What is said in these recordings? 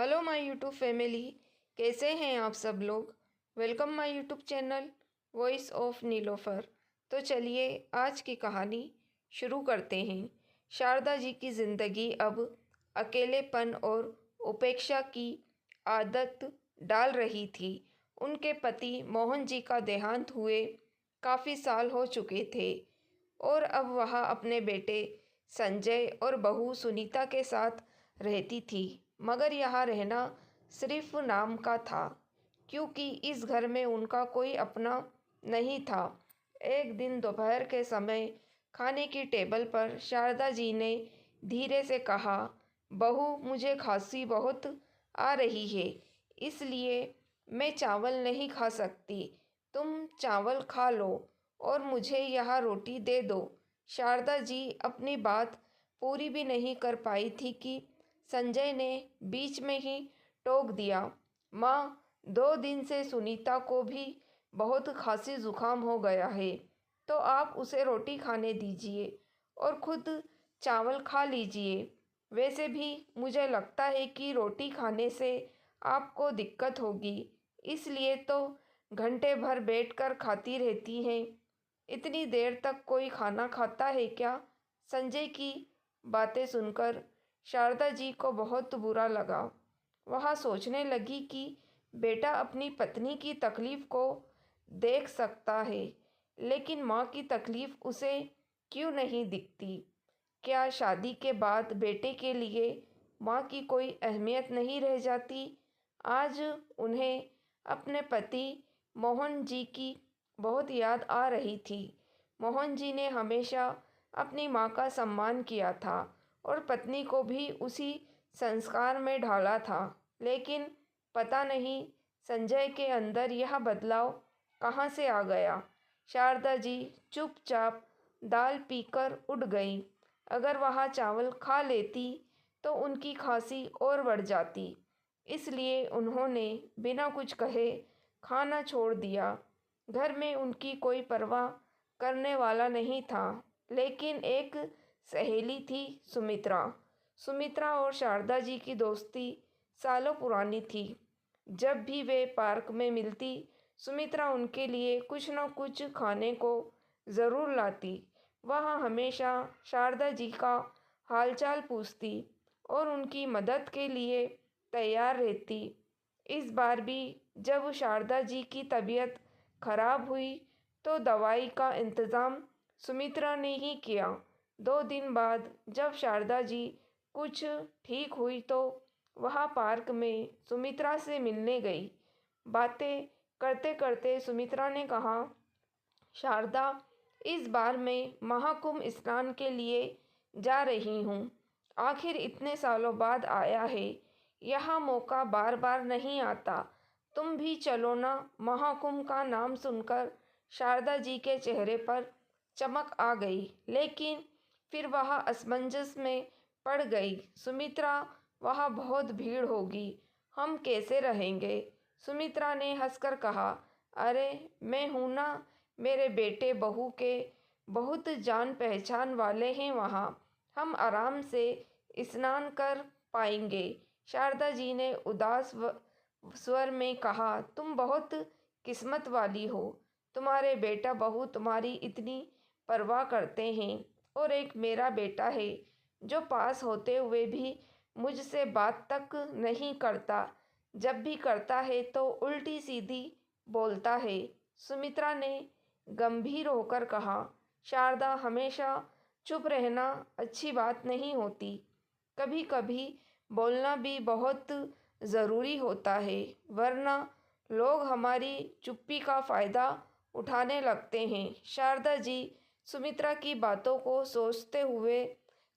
Hello my YouTube family, कैसे हैं आप सब लोग। Welcome my YouTube channel voice of Nilofar. तो चलिए आज की कहानी शुरू करते हैं। शारदा जी की ज़िंदगी अब अकेलेपन और उपेक्षा की आदत डाल रही थी। उनके पति मोहन जी का देहांत हुए काफ़ी साल हो चुके थे और अब वह अपने बेटे संजय और बहू सुनीता के साथ रहती थी। मगर यहाँ रहना सिर्फ नाम का था, क्योंकि इस घर में उनका कोई अपना नहीं था। एक दिन दोपहर के समय खाने की टेबल पर शारदा जी ने धीरे से कहा, बहू, मुझे खांसी बहुत आ रही है, इसलिए मैं चावल नहीं खा सकती। तुम चावल खा लो और मुझे यहाँ रोटी दे दो। शारदा जी अपनी बात पूरी भी नहीं कर पाई थी कि संजय ने बीच में ही टोक दिया, माँ, 2 दिन से सुनीता को भी बहुत खांसी जुकाम हो गया है, तो आप उसे रोटी खाने दीजिए और खुद चावल खा लीजिए। वैसे भी मुझे लगता है कि रोटी खाने से आपको दिक्कत होगी, इसलिए तो घंटे भर बैठकर खाती रहती हैं। इतनी देर तक कोई खाना खाता है क्या। संजय की बातें सुनकर शारदा जी को बहुत बुरा लगा। वह सोचने लगी कि बेटा अपनी पत्नी की तकलीफ को देख सकता है, लेकिन माँ की तकलीफ उसे क्यों नहीं दिखती। क्या शादी के बाद बेटे के लिए माँ की कोई अहमियत नहीं रह जाती। आज उन्हें अपने पति मोहन जी की बहुत याद आ रही थी। मोहन जी ने हमेशा अपनी माँ का सम्मान किया था और पत्नी को भी उसी संस्कार में ढाला था, लेकिन पता नहीं संजय के अंदर यह बदलाव कहाँ से आ गया। शारदा जी चुपचाप दाल पीकर उठ गई। अगर वह चावल खा लेती तो उनकी खांसी और बढ़ जाती, इसलिए उन्होंने बिना कुछ कहे खाना छोड़ दिया। घर में उनकी कोई परवाह करने वाला नहीं था, लेकिन एक सहेली थी, सुमित्रा। सुमित्रा और शारदा जी की दोस्ती सालों पुरानी थी। जब भी वे पार्क में मिलती, सुमित्रा उनके लिए कुछ न कुछ खाने को ज़रूर लाती। वह हमेशा शारदा जी का हालचाल पूछती और उनकी मदद के लिए तैयार रहती। इस बार भी जब शारदा जी की तबीयत खराब हुई तो दवाई का इंतज़ाम सुमित्रा ने ही किया। 2 दिन बाद जब शारदा जी कुछ ठीक हुई तो वह पार्क में सुमित्रा से मिलने गई। बातें करते करते सुमित्रा ने कहा, शारदा, इस बार मैं महाकुंभ स्नान के लिए जा रही हूँ। आखिर इतने सालों बाद आया है, यह मौका बार बार नहीं आता। तुम भी चलो ना। महाकुंभ का नाम सुनकर शारदा जी के चेहरे पर चमक आ गई, लेकिन फिर वह असमंजस में पड़ गई। सुमित्रा, वहाँ बहुत भीड़ होगी, हम कैसे रहेंगे। सुमित्रा ने हंसकर कहा, अरे मैं हूँ ना, मेरे बेटे बहू के बहुत जान पहचान वाले हैं वहाँ, हम आराम से स्नान कर पाएंगे। शारदा जी ने उदास स्वर में कहा, तुम बहुत किस्मत वाली हो, तुम्हारे बेटा बहू तुम्हारी इतनी परवाह करते हैं, और एक मेरा बेटा है जो पास होते हुए भी मुझसे बात तक नहीं करता। जब भी करता है तो उल्टी सीधी बोलता है। सुमित्रा ने गंभीर होकर कहा, शारदा, हमेशा चुप रहना अच्छी बात नहीं होती, कभी कभी बोलना भी बहुत ज़रूरी होता है, वरना लोग हमारी चुप्पी का फ़ायदा उठाने लगते हैं। शारदा जी सुमित्रा की बातों को सोचते हुए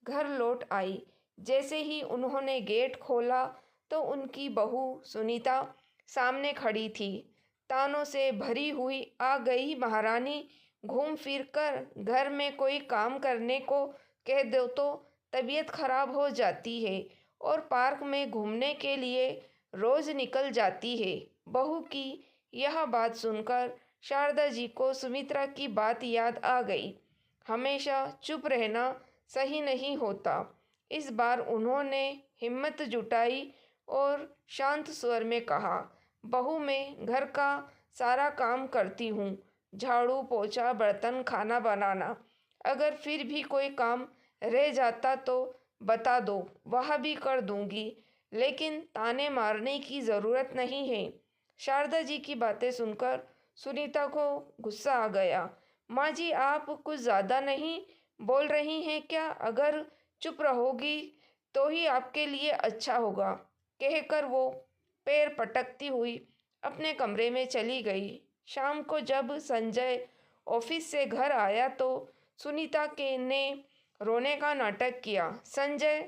घर लौट आई। जैसे ही उन्होंने गेट खोला तो उनकी बहू सुनीता सामने खड़ी थी। तानों से भरी हुई आ गई महारानी, घूम फिर कर घर में कोई काम करने को कह दो तो तबीयत खराब हो जाती है और पार्क में घूमने के लिए रोज़ निकल जाती है। बहू की यह बात सुनकर शारदा जी को सुमित्रा की बात याद आ गई। हमेशा चुप रहना सही नहीं होता। इस बार उन्होंने हिम्मत जुटाई और शांत स्वर में कहा, बहू मैं घर का सारा काम करती हूँ, झाड़ू पोछा बर्तन खाना बनाना। अगर फिर भी कोई काम रह जाता तो बता दो, वह भी कर दूंगी, लेकिन ताने मारने की ज़रूरत नहीं है। शारदा जी की बातें सुनकर सुनीता को गुस्सा आ गया। माँ जी, आप कुछ ज़्यादा नहीं बोल रही हैं क्या? अगर चुप रहोगी तो ही आपके लिए अच्छा होगा, कहकर वो पैर पटकती हुई अपने कमरे में चली गई। शाम को जब संजय ऑफिस से घर आया तो सुनीता के ने रोने का नाटक किया। संजय,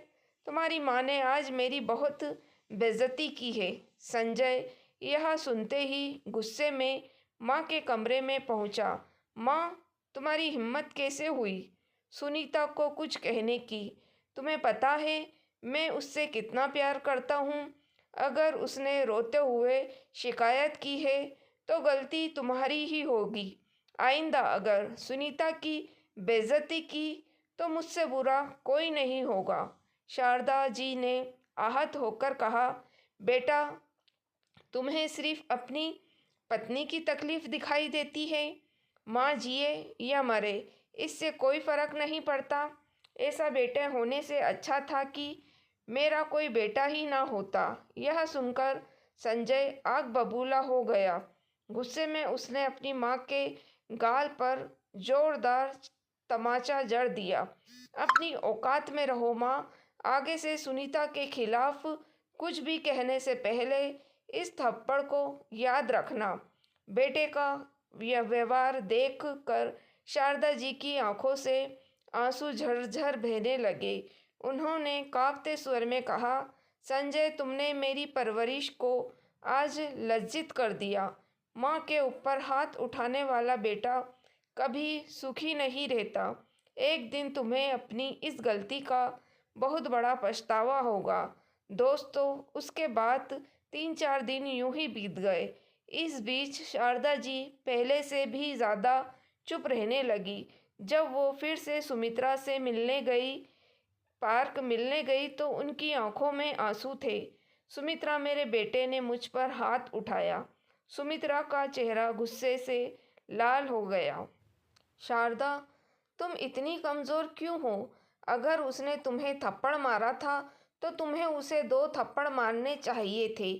तुम्हारी माँ ने आज मेरी बहुत बेइज्जती की है। संजय यह सुनते ही गुस्से में माँ के कमरे में पहुंचा। माँ, तुम्हारी हिम्मत कैसे हुई सुनीता को कुछ कहने की? तुम्हें पता है मैं उससे कितना प्यार करता हूँ। अगर उसने रोते हुए शिकायत की है तो गलती तुम्हारी ही होगी। आइंदा अगर सुनीता की बेइज्जती की तो मुझसे बुरा कोई नहीं होगा। शारदा जी ने आहत होकर कहा, बेटा, तुम्हें सिर्फ अपनी पत्नी की तकलीफ दिखाई देती है। माँ जिए या मरे, इससे कोई फर्क नहीं पड़ता। ऐसा बेटे होने से अच्छा था कि मेरा कोई बेटा ही ना होता। यह सुनकर संजय आग बबूला हो गया। गुस्से में उसने अपनी माँ के गाल पर जोरदार तमाचा जड़ दिया। अपनी औकात में रहो माँ, आगे से सुनीता के खिलाफ कुछ भी कहने से पहले इस थप्पड़ को याद रखना। बेटे का यह व्यवहार देख कर शारदा जी की आंखों से आंसू झरझर बहने लगे। उन्होंने कांपते स्वर में कहा, संजय, तुमने मेरी परवरिश को आज लज्जित कर दिया। माँ के ऊपर हाथ उठाने वाला बेटा कभी सुखी नहीं रहता। एक दिन तुम्हें अपनी इस गलती का बहुत बड़ा पछतावा होगा। दोस्तों, उसके बाद 3-4 दिन यूं ही बीत गए। इस बीच शारदा जी पहले से भी ज़्यादा चुप रहने लगी। जब वो फिर से सुमित्रा से पार्क मिलने गई तो उनकी आंखों में आंसू थे। सुमित्रा, मेरे बेटे ने मुझ पर हाथ उठाया। सुमित्रा का चेहरा गुस्से से लाल हो गया। शारदा, तुम इतनी कमज़ोर क्यों हो? अगर उसने तुम्हें थप्पड़ मारा था तो तुम्हें उसे 2 थप्पड़ मारने चाहिए थे।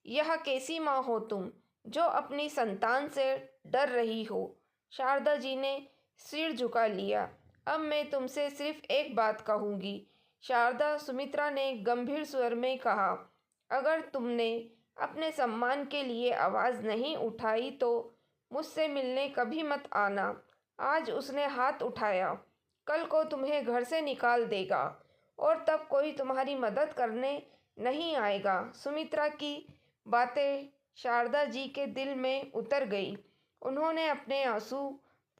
यह कैसी माँ हो तुम, जो अपनी संतान से डर रही हो? शारदा जी ने सिर झुका लिया। अब मैं तुमसे सिर्फ एक बात कहूँगी। शारदा, सुमित्रा ने गंभीर स्वर में कहा, अगर तुमने अपने सम्मान के लिए आवाज़ नहीं उठाई तो मुझसे मिलने कभी मत आना। आज उसने हाथ उठाया, कल को तुम्हें घर से निकाल देगा और तब कोई तुम्हारी मदद करने नहीं आएगा। सुमित्रा की बातें शारदा जी के दिल में उतर गई। उन्होंने अपने आंसू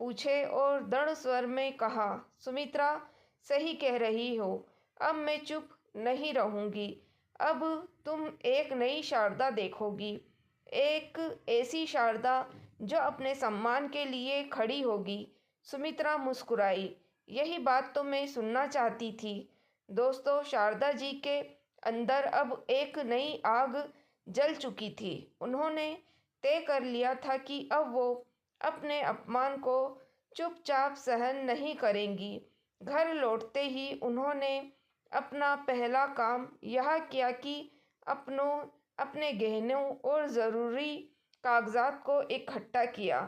पूछे और दृढ़ स्वर में कहा, सुमित्रा, सही कह रही हो। अब मैं चुप नहीं रहूँगी। अब तुम एक नई शारदा देखोगी, एक ऐसी शारदा जो अपने सम्मान के लिए खड़ी होगी। सुमित्रा मुस्कुराई। यही बात तो मैं सुनना चाहती थी। दोस्तों, शारदा जी के अंदर अब एक नई आग जल चुकी थी। उन्होंने तय कर लिया था कि अब वो अपने अपमान को चुपचाप सहन नहीं करेंगी। घर लौटते ही उन्होंने अपना पहला काम यह किया कि अपने गहनों और ज़रूरी कागजात को इकट्ठा किया।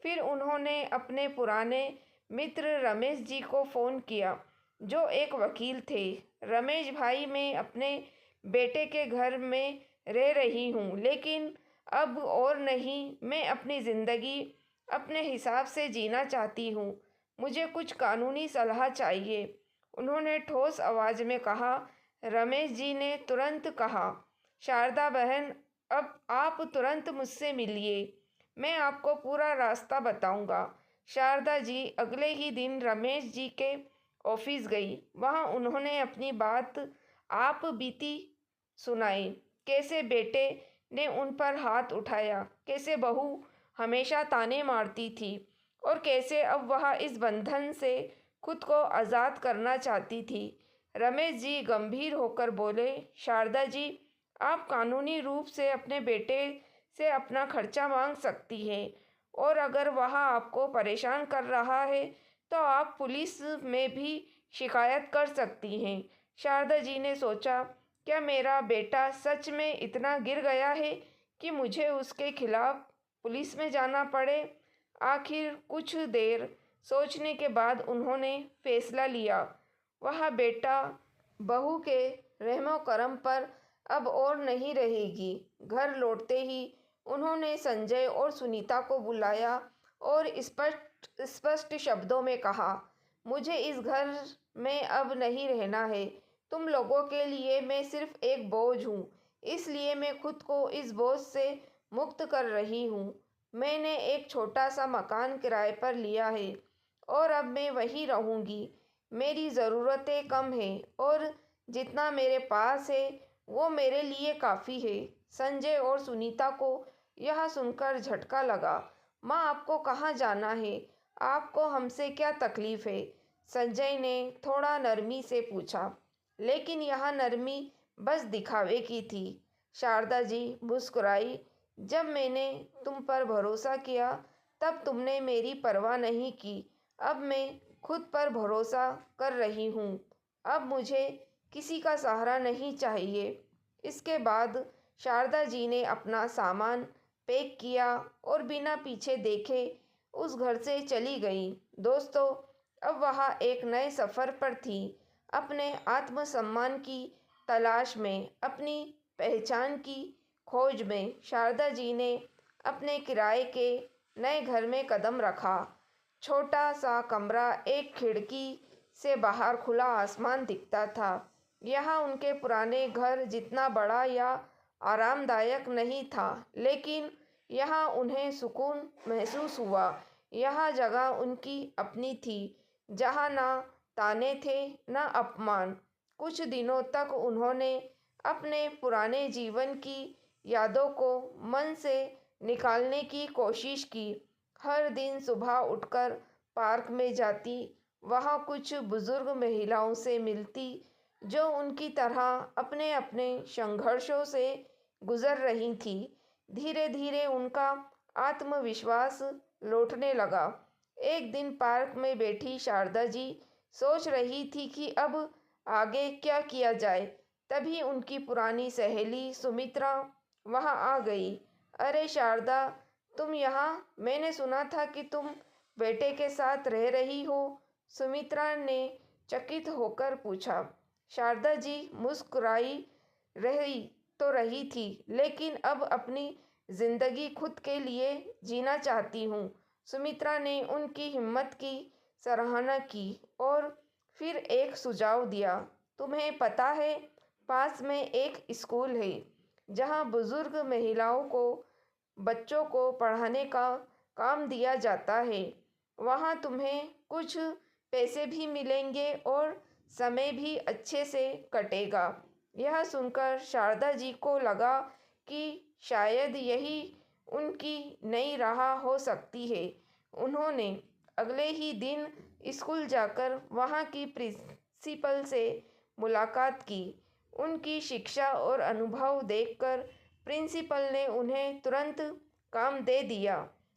फिर उन्होंने अपने पुराने मित्र रमेश जी को फ़ोन किया, जो एक वकील थे। रमेश भाई, मैं अपने बेटे के घर में रह रही हूँ, लेकिन अब और नहीं। मैं अपनी ज़िंदगी अपने हिसाब से जीना चाहती हूँ। मुझे कुछ कानूनी सलाह चाहिए, उन्होंने ठोस आवाज़ में कहा। रमेश जी ने तुरंत कहा, शारदा बहन, अब आप तुरंत मुझसे मिलिए, मैं आपको पूरा रास्ता बताऊंगा। शारदा जी अगले ही दिन रमेश जी के ऑफिस गई। वहाँ उन्होंने अपनी बात आप बीती सुनाई। कैसे बेटे ने उन पर हाथ उठाया, कैसे बहू हमेशा ताने मारती थी और कैसे अब वह इस बंधन से खुद को आज़ाद करना चाहती थी। रमेश जी गंभीर होकर बोले, शारदा जी, आप कानूनी रूप से अपने बेटे से अपना खर्चा मांग सकती हैं और अगर वह आपको परेशान कर रहा है तो आप पुलिस में भी शिकायत कर सकती हैं। शारदा जी ने सोचा, क्या मेरा बेटा सच में इतना गिर गया है कि मुझे उसके खिलाफ पुलिस में जाना पड़े? आखिर कुछ देर सोचने के बाद उन्होंने फैसला लिया। वह बेटा बहू के रहमो करम पर अब और नहीं रहेगी। घर लौटते ही उन्होंने संजय और सुनीता को बुलाया और स्पष्ट स्पष्ट शब्दों में कहा, मुझे इस घर में अब नहीं रहना है। तुम लोगों के लिए मैं सिर्फ एक बोझ हूँ, इसलिए मैं खुद को इस बोझ से मुक्त कर रही हूँ। मैंने एक छोटा सा मकान किराए पर लिया है और अब मैं वहीं रहूँगी। मेरी ज़रूरतें कम हैं और जितना मेरे पास है वो मेरे लिए काफ़ी है। संजय और सुनीता को यह सुनकर झटका लगा। माँ, आपको कहाँ जाना है? आपको हमसे क्या तकलीफ़ है? संजय ने थोड़ा नरमी से पूछा, लेकिन यह नरमी बस दिखावे की थी। शारदा जी मुस्कुराई, जब मैंने तुम पर भरोसा किया तब तुमने मेरी परवाह नहीं की। अब मैं खुद पर भरोसा कर रही हूँ। अब मुझे किसी का सहारा नहीं चाहिए। इसके बाद शारदा जी ने अपना सामान पैक किया और बिना पीछे देखे उस घर से चली गई। दोस्तों, अब वह एक नए सफ़र पर थी, अपने आत्मसम्मान की तलाश में, अपनी पहचान की खोज में। शारदा जी ने अपने किराए के नए घर में कदम रखा। छोटा सा कमरा, एक खिड़की से बाहर खुला आसमान दिखता था। यहाँ उनके पुराने घर जितना बड़ा या आरामदायक नहीं था, लेकिन यहाँ उन्हें सुकून महसूस हुआ। यह जगह उनकी अपनी थी, जहाँ ना ताने थे ना अपमान। कुछ दिनों तक उन्होंने अपने पुराने जीवन की यादों को मन से निकालने की कोशिश की। हर दिन सुबह उठकर पार्क में जाती, वहाँ कुछ बुजुर्ग महिलाओं से मिलती जो उनकी तरह अपने अपने संघर्षों से गुजर रही थी। धीरे धीरे उनका आत्मविश्वास लौटने लगा। एक दिन पार्क में बैठी शारदा जी सोच रही थी कि अब आगे क्या किया जाए। तभी उनकी पुरानी सहेली सुमित्रा वहां आ गई। अरे शारदा, तुम यहाँ? मैंने सुना था कि तुम बेटे के साथ रह रही हो। सुमित्रा ने चकित होकर पूछा। शारदा जी मुस्कुराई, रही तो रही थी, लेकिन अब अपनी जिंदगी खुद के लिए जीना चाहती हूँ। सुमित्रा ने उनकी हिम्मत की सराहना की और फिर एक सुझाव दिया। तुम्हें पता है, पास में एक स्कूल है जहाँ बुजुर्ग महिलाओं को बच्चों को पढ़ाने का काम दिया जाता है। वहाँ तुम्हें कुछ पैसे भी मिलेंगे और समय भी अच्छे से कटेगा। यह सुनकर शारदा जी को लगा कि शायद यही उनकी नई राह हो सकती है। उन्होंने अगले ही दिन स्कूल जाकर वहाँ की प्रिंसिपल से मुलाकात की। उनकी शिक्षा और अनुभव देखकर प्रिंसिपल ने उन्हें तुरंत काम दे दिया।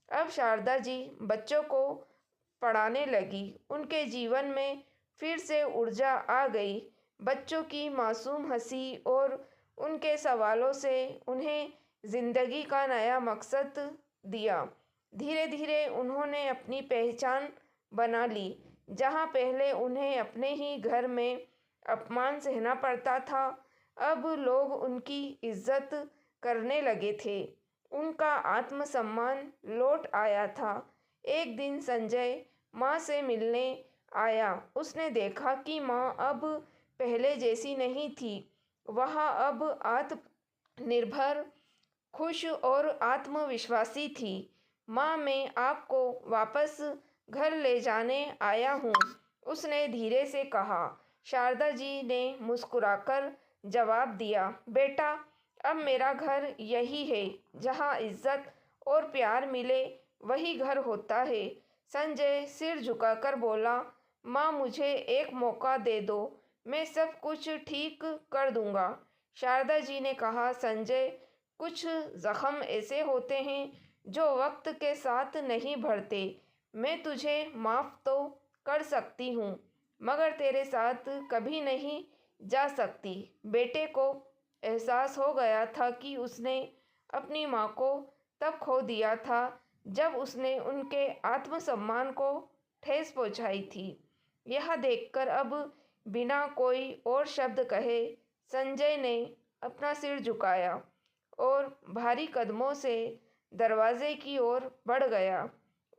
अब शारदा जी बच्चों को पढ़ाने लगी। उनके जीवन में फिर से ऊर्जा आ गई। बच्चों की मासूम हंसी और उनके सवालों से उन्हें जिंदगी का नया मकसद दिया। धीरे धीरे उन्होंने अपनी पहचान बना ली। जहाँ पहले उन्हें अपने ही घर में अपमान सहना पड़ता था, अब लोग उनकी इज्जत करने लगे थे। उनका आत्मसम्मान लौट आया था। एक दिन संजय माँ से मिलने आया। उसने देखा कि माँ अब पहले जैसी नहीं थी। वह अब आत्मनिर्भर, खुश और आत्मविश्वासी थी। माँ, मैं आपको वापस घर ले जाने आया हूँ, उसने धीरे से कहा। शारदा जी ने मुस्कुराकर जवाब दिया, बेटा, अब मेरा घर यही है। जहाँ इज्जत और प्यार मिले वही घर होता है। संजय सिर झुकाकर बोला, माँ, मुझे एक मौका दे दो, मैं सब कुछ ठीक कर दूंगा। शारदा जी ने कहा, संजय, कुछ जख्म ऐसे होते हैं जो वक्त के साथ नहीं भरते। मैं तुझे माफ़ तो कर सकती हूँ, मगर तेरे साथ कभी नहीं जा सकती। बेटे को एहसास हो गया था कि उसने अपनी माँ को तब खो दिया था जब उसने उनके आत्मसम्मान को ठेस पहुँचाई थी। यह देखकर अब बिना कोई और शब्द कहे संजय ने अपना सिर झुकाया और भारी कदमों से दरवाजे की ओर बढ़ गया।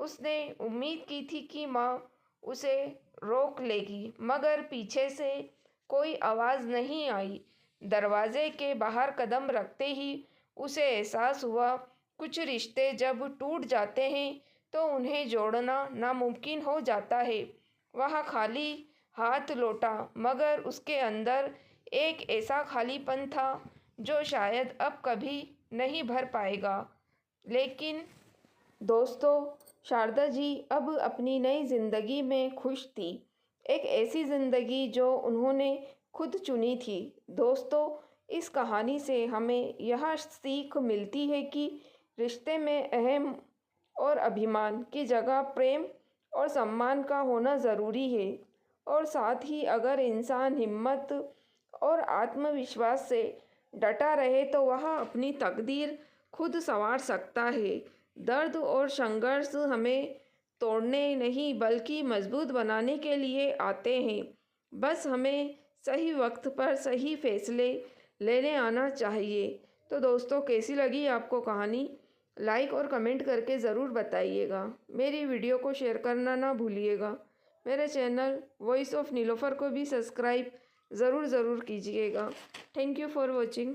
उसने उम्मीद की थी कि माँ उसे रोक लेगी, मगर पीछे से कोई आवाज़ नहीं आई। दरवाजे के बाहर कदम रखते ही उसे एहसास हुआ, कुछ रिश्ते जब टूट जाते हैं तो उन्हें जोड़ना नामुमकिन हो जाता है। वह खाली हाथ लौटा, मगर उसके अंदर एक ऐसा खालीपन था जो शायद अब कभी नहीं भर पाएगा। लेकिन दोस्तों, शारदा जी अब अपनी नई ज़िंदगी में खुश थी, एक ऐसी ज़िंदगी जो उन्होंने खुद चुनी थी। दोस्तों, इस कहानी से हमें यह सीख मिलती है कि रिश्ते में अहम और अभिमान की जगह प्रेम और सम्मान का होना ज़रूरी है। और साथ ही अगर इंसान हिम्मत और आत्मविश्वास से डटा रहे तो वह अपनी तकदीर खुद संवार सकता है। दर्द और संघर्ष हमें तोड़ने नहीं बल्कि मजबूत बनाने के लिए आते हैं। बस हमें सही वक्त पर सही फैसले लेने आना चाहिए। तो दोस्तों, कैसी लगी आपको कहानी? लाइक और कमेंट करके ज़रूर बताइएगा। मेरी वीडियो को शेयर करना ना भूलिएगा। मेरे चैनल वॉइस ऑफ नीलोफर को भी सब्सक्राइब ज़रूर कीजिएगा। Thank you for watching.